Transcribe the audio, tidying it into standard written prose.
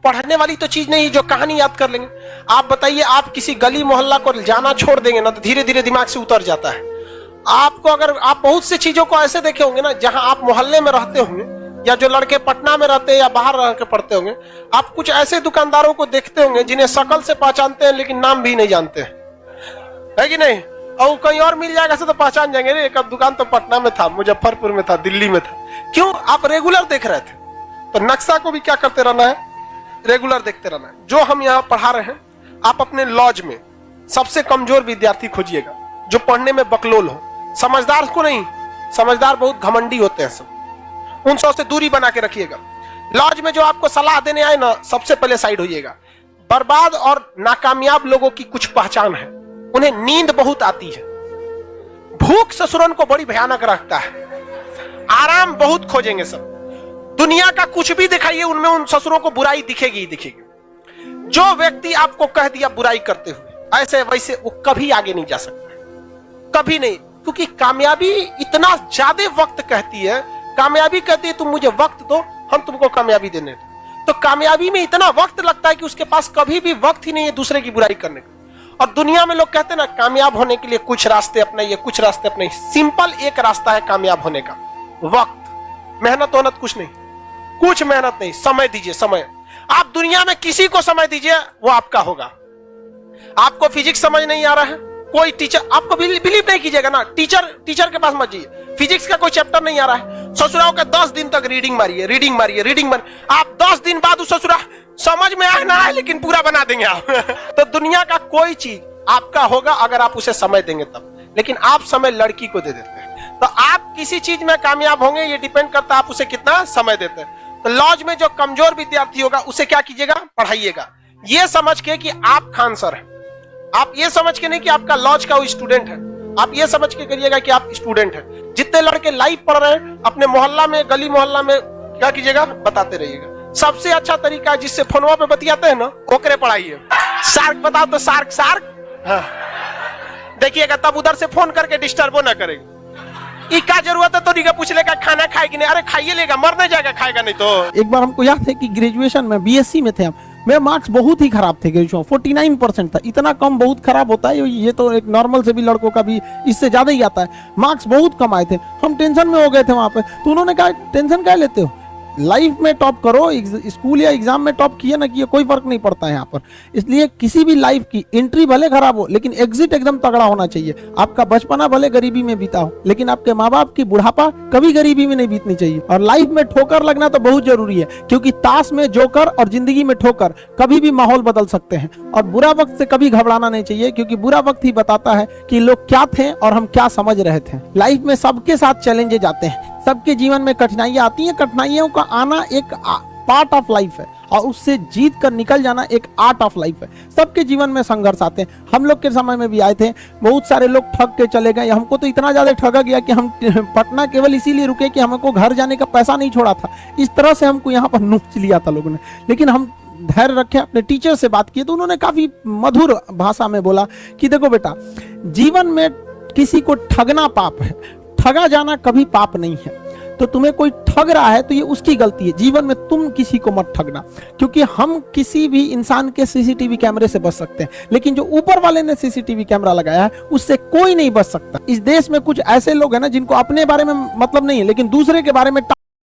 पढ़ने वाली तो चीज नहीं जो कहानी याद कर लेंगे। आप बताइए, आप किसी गली मोहल्ला को जाना छोड़ देंगे ना तो धीरे धीरे दिमाग से उतर जाता है। आपको अगर आप बहुत सी चीजों को ऐसे देखे होंगे ना, जहां आप मोहल्ले में रहते होंगे या जो लड़के पटना में रहते हैं या बाहर रह के पढ़ते होंगे, आप कुछ ऐसे दुकानदारों को देखते होंगे जिन्हें शक्ल से पहचानते हैं लेकिन नाम भी नहीं जानते हैं, है कि नहीं? और कहीं और मिल जाएगा तो पहचान जाएंगे, रे एक दुकान तो पटना में था, मुजफ्फरपुर में था, दिल्ली में था। क्यों? आप रेगुलर देख रहे थे। तो नक्शा को भी क्या करते रहना है? रेगुलर देखते रहना है। जो हम यहाँ पढ़ा रहे हैं, आप अपने लॉज में सबसे कमजोर विद्यार्थी खोजिएगा जो पढ़ने में बकलोल हो। समझदार को नहीं, समझदार बहुत घमंडी होते हैं सब, उन सब से दूरी बना के रखिएगा। लॉज में जो आपको सलाह देने आए ना, सबसे पहले साइड होइएगा। बर्बाद और नाकामयाब लोगों की कुछ पहचान है, उन्हें नींद बहुत आती है, भूख ससुरन को बड़ी भयानक रखता है, आराम बहुत खोजेंगे सब। दुनिया का कुछ भी दिखाइए, उनमें उन ससुरों को बुराई दिखेगी ही दिखेगी। जो व्यक्ति आपको कह दिया बुराई करते हुए ऐसे वैसे, वो कभी आगे नहीं जा सकता, कभी नहीं। क्योंकि कामयाबी इतना ज्यादा वक्त कहती है, कामयाबी कहती है तुम मुझे वक्त दो, हम तुमको कामयाबी देने दो। तो कामयाबी में इतना वक्त लगता है कि उसके पास कभी भी वक्त ही नहीं है दूसरे की बुराई करने का। और दुनिया में लोग कहते हैं ना, कामयाब होने के लिए कुछ रास्ते अपनाइए, कुछ रास्ते अपनाइए। सिंपल एक रास्ता है कामयाब होने का, वक्त। मेहनत वहनत कुछ नहीं, कुछ मेहनत नहीं, समय दीजिए, समय। आप दुनिया में किसी को समय दीजिए, वो आपका होगा। आपको फिजिक्स समझ नहीं आ रहा है, कोई टीचर, आपको बिलीव नहीं कीजिएगा ना, टीचर के पास मत जाइए। फिजिक्स का कोई चैप्टर नहीं आ रहा है, ससुराओं का 10 दिन तक रीडिंग मारिए, रीडिंग मारिए, रीडिंग मारिए। आप 10 दिन बाद उस ससुरा समझ में आए ना आए, लेकिन पूरा बना देंगे आप। तो दुनिया का कोई चीज आपका होगा अगर आप उसे समय देंगे तब। लेकिन आप समय लड़की को दे देते हैं। तो आप किसी चीज में कामयाब होंगे, ये डिपेंड करता है आप उसे कितना समय देते हैं। तो लॉज में जो कमजोर विद्यार्थी होगा उसे क्या कीजिएगा? पढ़ाइएगा, ये समझ के कि आप खान सर हैं। आप ये समझ के नहीं कि आपका लॉज का वो स्टूडेंट है, आप ये समझ के करिएगा कि आप स्टूडेंट हैं। जितने लड़के लाइव पढ़ रहे हैं, अपने मोहल्ला में, गली मोहल्ला में क्या कीजिएगा? बताते रहिएगा। सबसे अच्छा तरीका है जिससे फोनवा पे बतियाते हैं ना, ओकरे पढ़ाइए। सार्क बताओ तो सार्क हाँ। देखिएगा, तब उधर से फोन करके डिस्टर्बो ना करेगा। क्या जरूरत है तो नहीं पूछ लेगा खाना खाएगी नहीं, अरे खाइए लेगा, मर नहीं जाएगा, खाएगा नहीं तो। एक बार हमको याद है कि ग्रेजुएशन में बीएससी में थे हम, मेरे मार्क्स बहुत ही खराब थे, ग्रेजुएशन 49% था। इतना कम बहुत खराब होता है, ये तो एक नॉर्मल से भी लड़कों का भी इससे ज्यादा ही आता है। मार्क्स बहुत कम आए थे, हम टेंशन में हो गए थे वहां पे। तो उन्होंने कहा टेंशन क्या लेते हो, लाइफ में टॉप करो, स्कूल या एग्जाम में टॉप किए ना किए कोई फर्क नहीं पड़ता है यहाँ पर। इसलिए किसी भी लाइफ की एंट्री भले खराब हो, लेकिन एग्जिट एकदम तगड़ा होना चाहिए। आपका बचपना भले गरीबी में बीता हो, लेकिन आपके माँ बाप की बुढ़ापा कभी गरीबी में नहीं बीतनी चाहिए। और लाइफ में ठोकर लगना तो बहुत जरूरी है, क्योंकि ताश में जोकर और जिंदगी में ठोकर कभी भी माहौल बदल सकते हैं। और बुरा वक्त से कभी घबराना नहीं चाहिए, क्योंकि बुरा वक्त ही बताता है कि लोग क्या थे और हम क्या समझ रहे थे। लाइफ में सबके साथ चैलेंजेस आते हैं, सबके जीवन में कठिनाइयां आती हैं। कठिनाइयों का आना एक पार्ट ऑफ लाइफ है, और उससे जीत कर निकल जाना एक आर्ट ऑफ लाइफ है। सबके जीवन में संघर्ष आते हैं, हम लोग के समय में भी आए थे। बहुत सारे लोग ठग के चले गए, हमको तो इतना ज्यादा ठगा गया कि हम पटना केवल इसीलिए रुके कि हमको घर जाने का पैसा नहीं छोड़ा था। इस तरह से हमको यहाँ पर नोच लिया था लोगों ने। लेकिन हम धैर्य रखे, अपने टीचर से बात की तो उन्होंने काफी मधुर भाषा में बोला कि देखो बेटा, जीवन में किसी को ठगना पाप है, ठगा जाना कभी पाप नहीं है। तो तुम्हें कोई ठग रहा है तो ये उसकी गलती है, जीवन में तुम किसी को मत ठगना। क्योंकि हम किसी भी इंसान के सीसीटीवी कैमरे से बच सकते हैं, लेकिन जो ऊपर वाले ने सीसीटीवी कैमरा लगाया है उससे कोई नहीं बच सकता। इस देश में कुछ ऐसे लोग हैं ना जिनको अपने बारे में मतलब नहीं है, लेकिन दूसरे के बारे में